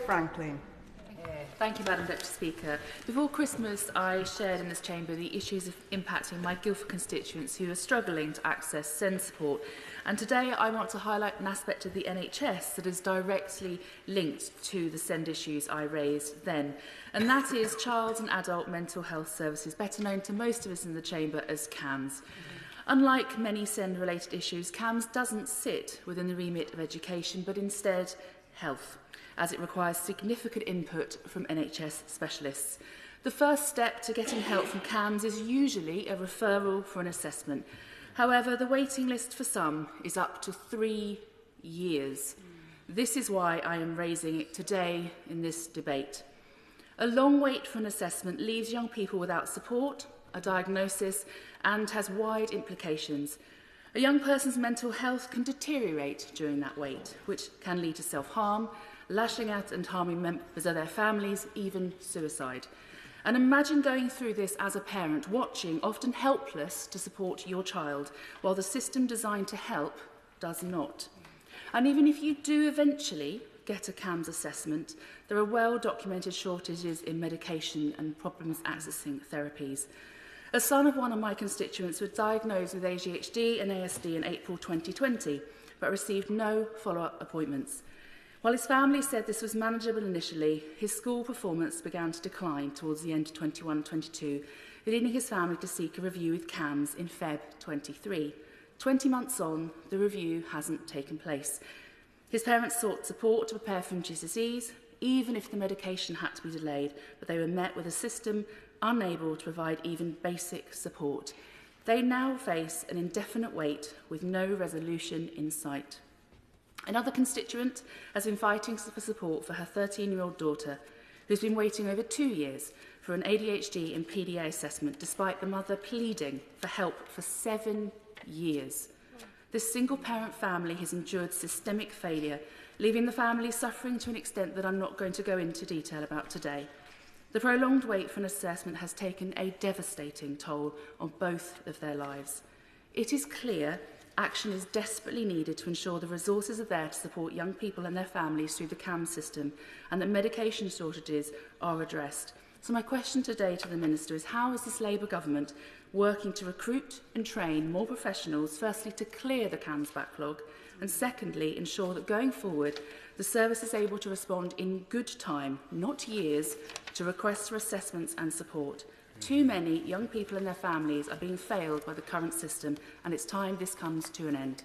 Franklin. Thank you, Madam Deputy Speaker. Before Christmas, I shared in this chamber the issues impacting my Guildford constituents who are struggling to access SEND support. And today I want to highlight an aspect of the NHS that is directly linked to the SEND issues I raised then. And that is child and adult mental health services, better known to most of us in the chamber as CAMHS. Unlike many SEND-related issues, CAMHS doesn't sit within the remit of education, but instead health, as it requires significant input from NHS specialists. The first step to getting help from CAMHS is usually a referral for an assessment. However, the waiting list for some is up to 3 years. This is why I am raising it today in this debate. A long wait for an assessment leaves young people without support, a diagnosis, and has wide implications. A young person's mental health can deteriorate during that wait, which can lead to self-harm, lashing out and harming members of their families, even suicide. And imagine going through this as a parent, watching, often helpless, to support your child, while the system designed to help does not. And even if you do eventually get a CAMHS assessment, there are well-documented shortages in medication and problems accessing therapies. A son of one of my constituents was diagnosed with ADHD and ASD in April 2020, but received no follow-up appointments. While his family said this was manageable initially, his school performance began to decline towards the end of 21-22, leading his family to seek a review with CAMHS in Feb 23. 20 months on, the review hasn't taken place. His parents sought support to prepare for GCSEs, even if the medication had to be delayed, but they were met with a system unable to provide even basic support. They now face an indefinite wait with no resolution in sight. Another constituent has been fighting for support for her 13-year-old daughter, who's been waiting over 2 years for an ADHD and PDA assessment, despite the mother pleading for help for 7 years. This single-parent family has endured systemic failure, leaving the family suffering to an extent that I'm not going to go into detail about today. The prolonged wait for an assessment has taken a devastating toll on both of their lives. It is clear action is desperately needed to ensure the resources are there to support young people and their families through the CAMHS system, and that medication shortages are addressed. So my question today to the Minister is, how is this Labour government working to recruit and train more professionals, firstly to clear the CAMHS backlog, and secondly ensure that going forward the service is able to respond in good time, not years, to requests for assessments and support? Too many young people and their families are being failed by the current system, and it's time this comes to an end.